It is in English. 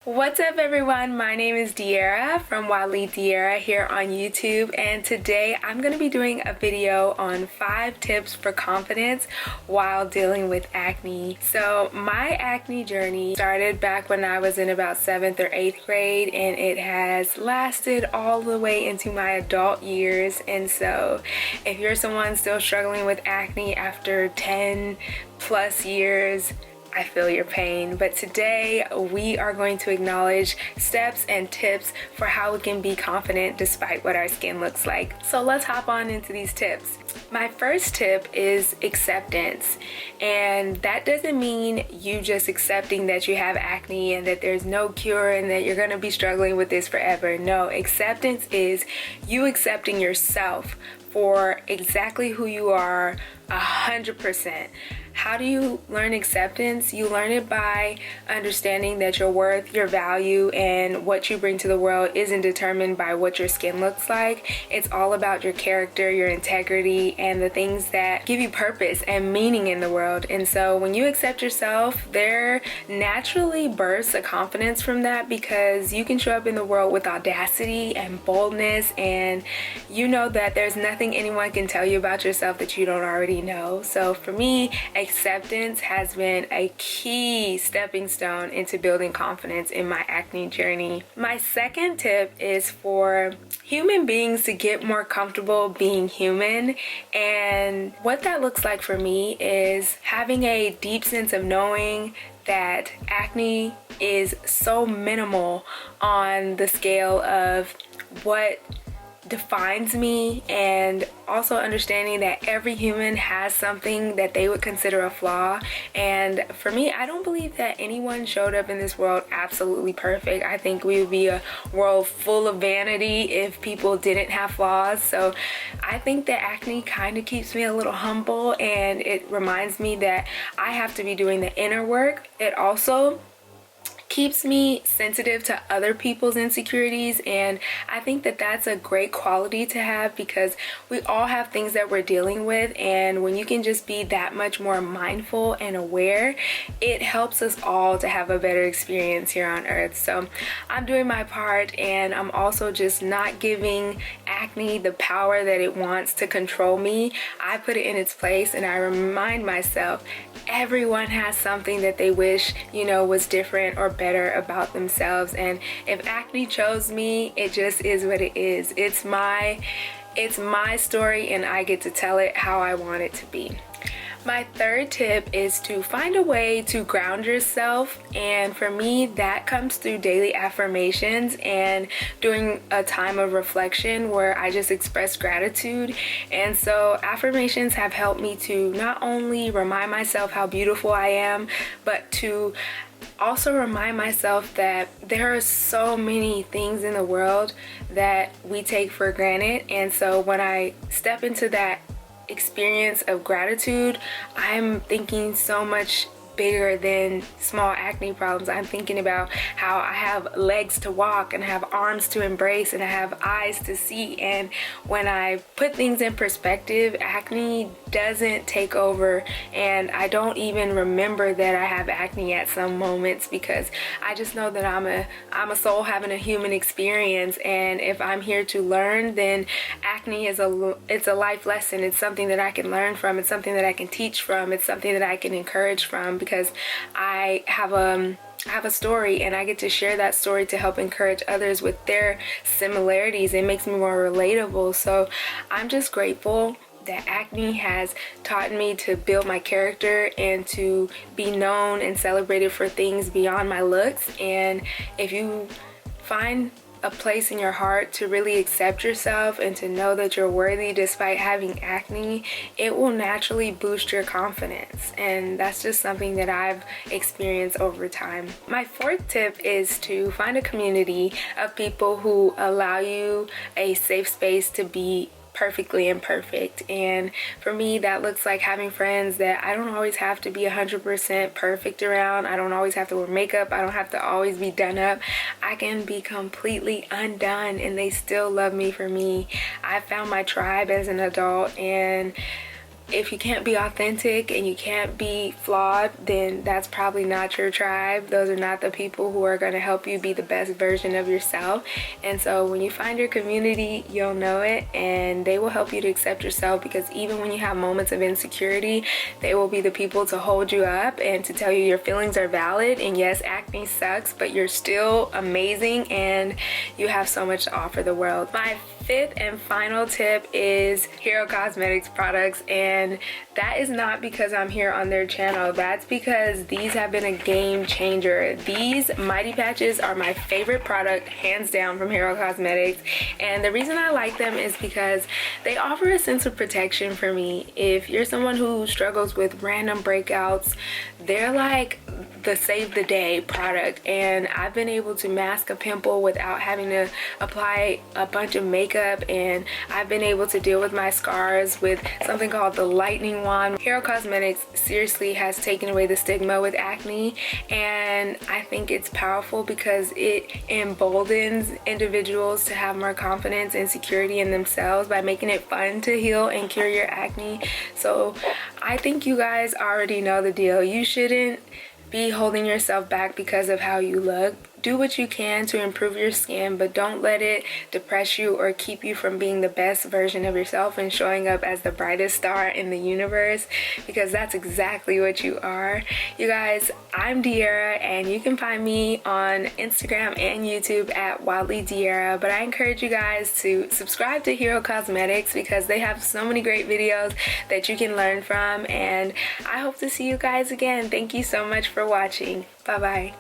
What's up everyone, my name is Diera from Diera here on YouTube, and today I'm going to be doing a video on 5 tips for confidence while dealing with acne. So my acne journey started back when I was in about 7th or 8th grade, and it has lasted all the way into my adult years. And so if you're someone still struggling with acne after 10 plus years, I feel your pain, but today we are going to acknowledge steps and tips for how we can be confident despite what our skin looks like. So let's hop on into these tips. My first tip is acceptance, and that doesn't mean you just accepting that you have acne and that there's no cure and that you're going to be struggling with this forever. No, acceptance is you accepting yourself for exactly who you are 100%. How do you learn acceptance? You learn it by understanding that your worth, your value, and what you bring to the world isn't determined by what your skin looks like. It's all about your character, your integrity, and the things that give you purpose and meaning in the world. And so when you accept yourself, there naturally bursts a confidence from that, because you can show up in the world with audacity and boldness, and you know that there's nothing anyone can tell you about yourself that you don't already know. So for me, acceptance has been a key stepping stone into building confidence in my acne journey. My second tip is for human beings to get more comfortable being human, and what that looks like for me is having a deep sense of knowing that acne is so minimal on the scale of what defines me, and also understanding that every human has something that they would consider a flaw. And for me, I don't believe that anyone showed up in this world absolutely perfect. I think we would be a world full of vanity if people didn't have flaws. So I think that acne kind of keeps me a little humble, and it reminds me that I have to be doing the inner work. It also keeps me sensitive to other people's insecurities, and I think that that's a great quality to have, because we all have things that we're dealing with, and when you can just be that much more mindful and aware, it helps us all to have a better experience here on earth. So I'm doing my part, and I'm also just not giving acne the power that it wants to control me. I put it in its place, and I remind myself everyone has something that they wish, was different or better about themselves. And if acne chose me, it just is what it is. It's my story, and I get to tell it how I want it to be. My third tip is to find a way to ground yourself, and for me that comes through daily affirmations and during a time of reflection where I just express gratitude. And so affirmations have helped me to not only remind myself how beautiful I am, but to also remind myself that there are so many things in the world that we take for granted. And so when I step into that experience of gratitude, I'm thinking so much bigger than small acne problems. I'm thinking about how I have legs to walk, and I have arms to embrace, and I have eyes to see. And when I put things in perspective, acne doesn't take over, and I don't even remember that I have acne at some moments, because I just know that I'm a soul having a human experience, and if I'm here to learn, then acne is it's a life lesson. It's something that I can learn from. It's something that I can teach from. It's something that I can encourage from, because I have a story, and I get to share that story to help encourage others with their similarities. It makes me more relatable. So I'm just grateful that acne has taught me to build my character and to be known and celebrated for things beyond my looks. And if you find a place in your heart to really accept yourself and to know that you're worthy despite having acne, it will naturally boost your confidence. And that's just something that I've experienced over time. My fourth tip is to find a community of people who allow you a safe space to be perfectly imperfect. And for me, that looks like having friends that I don't always have to be 100% perfect around. I don't always have to wear makeup. I don't have to always be done up. I can be completely undone, and they still love me for me. I found my tribe as an adult, and if you can't be authentic and you can't be flawed, then that's probably not your tribe. Those are not the people who are going to help you be the best version of yourself. And so when you find your community, you'll know it, and they will help you to accept yourself, because even when you have moments of insecurity, they will be the people to hold you up and to tell you your feelings are valid. And yes, acne sucks, but you're still amazing and you have so much to offer the world. My fifth and final tip is Hero Cosmetics products, and that is not because I'm here on their channel. That's because these have been a game changer. These Mighty Patches are my favorite product, hands down, from Hero Cosmetics, and the reason I like them is because they offer a sense of protection for me. If you're someone who struggles with random breakouts, they're like the save the day product, and I've been able to mask a pimple without having to apply a bunch of makeup, and I've been able to deal with my scars with something called the lightning wand. Hero Cosmetics seriously has taken away the stigma with acne, and I think it's powerful because it emboldens individuals to have more confidence and security in themselves by making it fun to heal and cure your acne. So I think you guys already know the deal. You shouldn't be holding yourself back because of how you look. Do what you can to improve your skin, but don't let it depress you or keep you from being the best version of yourself and showing up as the brightest star in the universe, because that's exactly what you are. You guys, I'm Diera, and you can find me on Instagram and YouTube at Wildly Diera, but I encourage you guys to subscribe to Hero Cosmetics because they have so many great videos that you can learn from, and I hope to see you guys again. Thank you so much for watching. Bye bye.